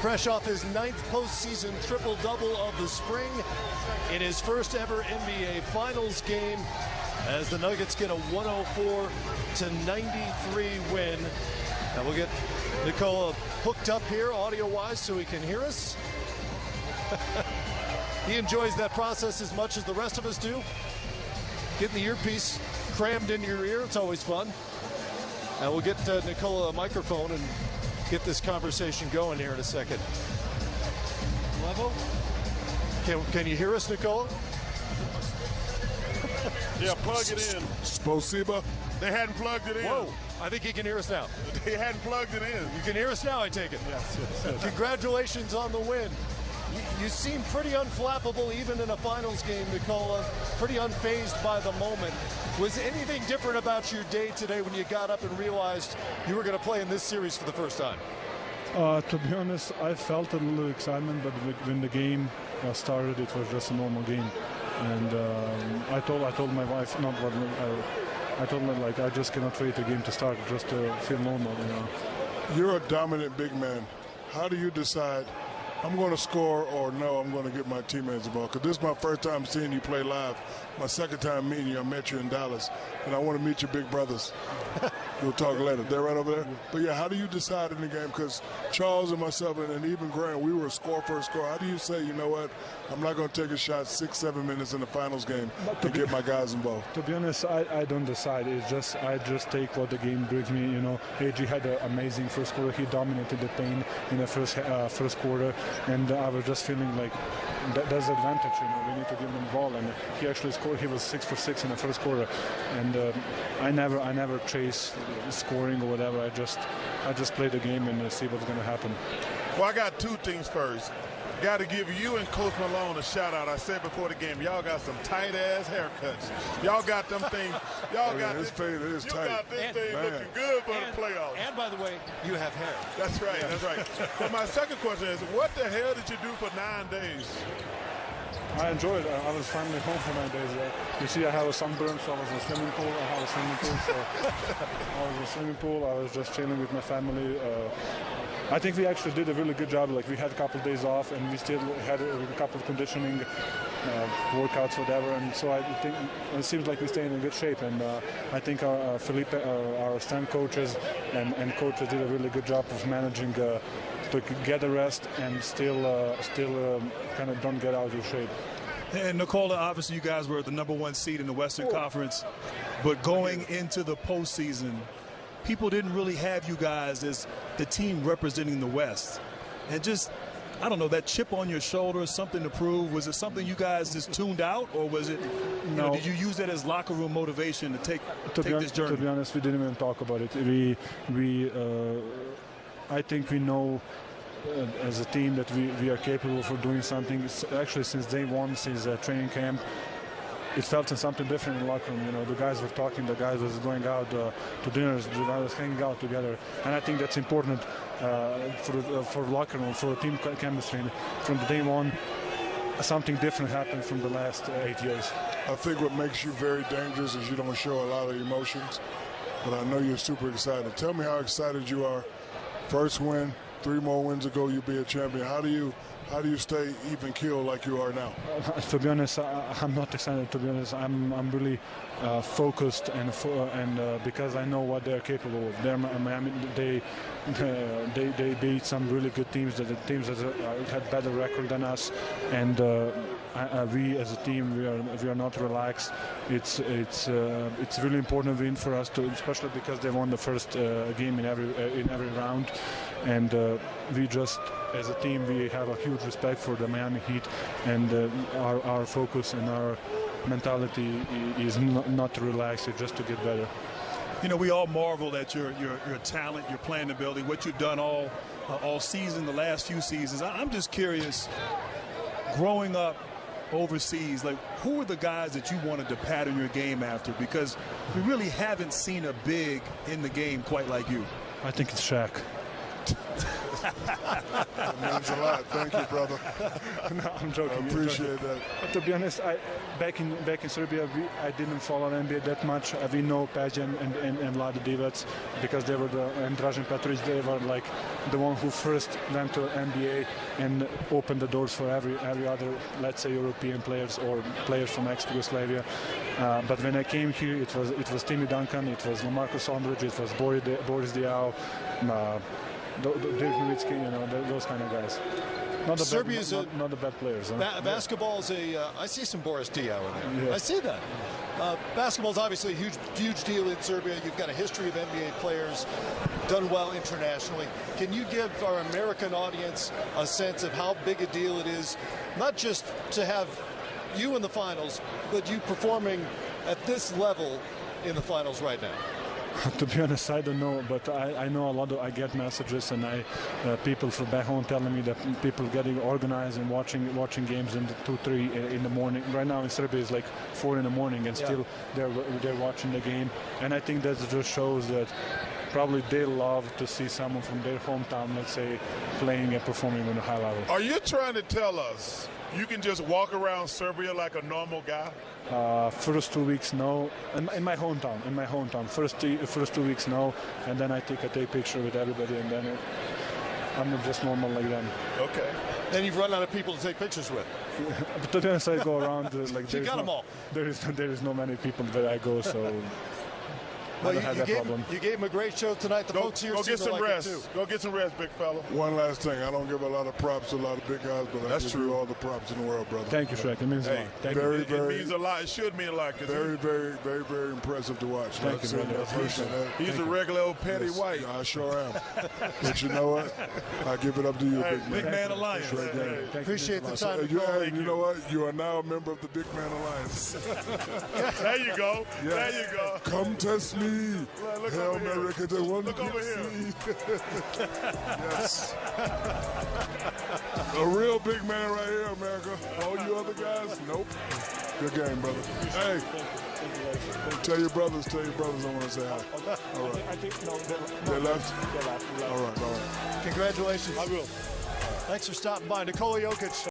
fresh off his 9th postseason triple-double of the spring in his first ever NBA Finals game as the Nuggets get a 104-93 win. And we'll get Nikola hooked up here audio-wise so he can hear us. He enjoys that process as much as the rest of us do. Getting the earpiece crammed into your ear, it's always fun. And we'll get Nikola a microphone and get this conversation going here in a second. Level? Can you hear us, Nikola? Yeah, plug it in. Spasiba. They hadn't plugged it in. Whoa, I think he can hear us now. They hadn't plugged it in. You can hear us now, I take it. Yes. Congratulations on the win. You seem pretty unflappable even in a finals game, Nikola. Pretty unfazed by the moment. Was anything different about your day today when you got up and realized you were going to play in this series for the first time? To be honest, I felt a little excitement, but when the game started, it was just a normal game. And I told my wife, I told her, like, I just cannot wait the game to start just to feel normal, you know. You're a dominant big man. How do you decide, I'm going to score, or no, I'm going to get my teammates the ball? Because this is my first time seeing you play live. My second time meeting you. I met you in Dallas, and I want to meet your big brothers. We'll talk later. They're right over there. But, yeah, how do you decide in the game? Because Charles and myself and even Grant, we were a score-first score. How do you say, you know what, I'm not going to take a shot 6-7 minutes in the finals game to get my guys involved? To be honest, I don't decide. I just take what the game brings me. You know, AG had an amazing first quarter. He dominated the paint in the first quarter, and I was just feeling like there's advantage. You know, we need to give him the ball, and he actually scored. He was 6 for 6 in the first quarter, and I never chase scoring or whatever. I just play the game and see what's going to happen. Well, I got two things first. Got to give you and Coach Malone a shout out. I said before the game, y'all got some tight ass haircuts. Y'all got them things. Y'all got this thing looking good for the playoffs. And by the way, you have hair. That's right. That's right. But my second question is, what the hell did you do for 9 days? I enjoyed it. I was finally home for 9 days. You see, I have a sunburn, so I was in a swimming pool. I have a swimming pool, so I was in a swimming pool. I was just chilling with my family. I think we actually did a really good job. Like, we had a couple of days off, and we still had a couple of conditioning workouts, whatever. And so I think it seems like we stay in good shape. And I think our Felipe, our strength coaches and coaches did a really good job of managing to get a rest and still kind of don't get out of shape. And Nikola, obviously you guys were the #1 seed in the Western Conference, but going into the postseason, people didn't really have you guys as the team representing the West. And just, I don't know, that chip on your shoulder, something to prove, was it something you guys just tuned out, or was it, no, did you use that as locker room motivation to take this journey? To be honest, we didn't even talk about it. I think we know as a team that we are capable for doing something. Actually, since day one, since training camp, it felt something different in the locker room. You know, the guys were talking, the guys was going out to dinners, the guys was hanging out together, and I think that's important for locker room, for team chemistry. And from the day one, something different happened from the last 8 years. I think what makes you very dangerous is you don't show a lot of emotions, but I know you're super excited. Tell me how excited you are. First win, 3 more wins ago, you'll be a champion. How do you stay even keel like you are now? To be honest, I'm not excited. To be honest, I'm really focused and because I know what they're capable of. They beat some really good teams, the teams that had better record than us, and we as a team we are not relaxed. It's really important win for us, especially because they won the first game in every round, and we just, as a team, we have a huge respect for the Miami Heat, and our focus and our mentality is not to relax, it's just to get better. You know, we all marvel at your talent, your playing ability, what you've done all season, the last few seasons. I'm just curious, growing up overseas, like, who are the guys that you wanted to pattern your game after? Because we really haven't seen a big in the game quite like you. I think it's Shaq. That means a lot. Thank you, brother. No, I'm joking. I appreciate that. But to be honest, back in Serbia, I didn't follow NBA that much. We know Pajan and Vlade Divac because they were and Dražen Petrovic. They were like the one who first went to NBA and opened the doors for every other, let's say, European players or players from ex-Yugoslavia. But when I came here, it was Timmy Duncan, it was Marcus Ondrić, it was Boris Diaw, Dirk Nowitzki, you know, those kind of guys. Not the bad players. Huh? Basketball's I see some Boris Diaw in there. Yeah. I see that. Basketball's obviously a huge deal in Serbia. You've got a history of NBA players, done well internationally. Can you give our American audience a sense of how big a deal it is, not just to have you in the finals, but you performing at this level in the finals right now? To be honest, I don't know, but I know a lot I get messages and people from back home telling me that people getting organized and watching games in the 2-3 in the morning. Right now in Serbia it's like 4 in the morning and still they're watching the game, and I think that just shows that probably they love to see someone from their hometown, let's say, playing and performing on a high level. Are you trying to tell us you can just walk around Serbia like a normal guy? First 2 weeks, no. In my hometown. First 2 weeks, no. And then I take a picture with everybody, and then I'm just normal like them. Okay. Then you've run out of people to take pictures with. But to be honest, I go around like You got them all. There is no many people where I go, so. Well, I don't have that problem. You gave him a great show tonight. The folks here go get some like rest. it too. Go get some rest, big fella. One last thing. I don't give a lot of props to a lot of big guys, but That's I give true. you all the props in the world, brother. Thank you, Shrek. It means a lot. Thank you. It means a lot. It should mean a lot. Very, very, very, very impressive to watch. Thank you, brother. I appreciate that. He's a regular old petty white. I sure am. But you know what? I give it up to you, big man. Big Man Alliance. Right there. Appreciate the time. You know what? You are now a member of the Big Man Alliance. There you go. Yeah. There you go. Come test me. Look Hail over here. America, the one Look over here. Yes. A real big man right here, America. All you other guys, nope. Good game, brother. Hey, tell your brothers I want to say hi. All right. I think They left? All right. Congratulations. I will. Thanks for stopping by. Nikola Jokić.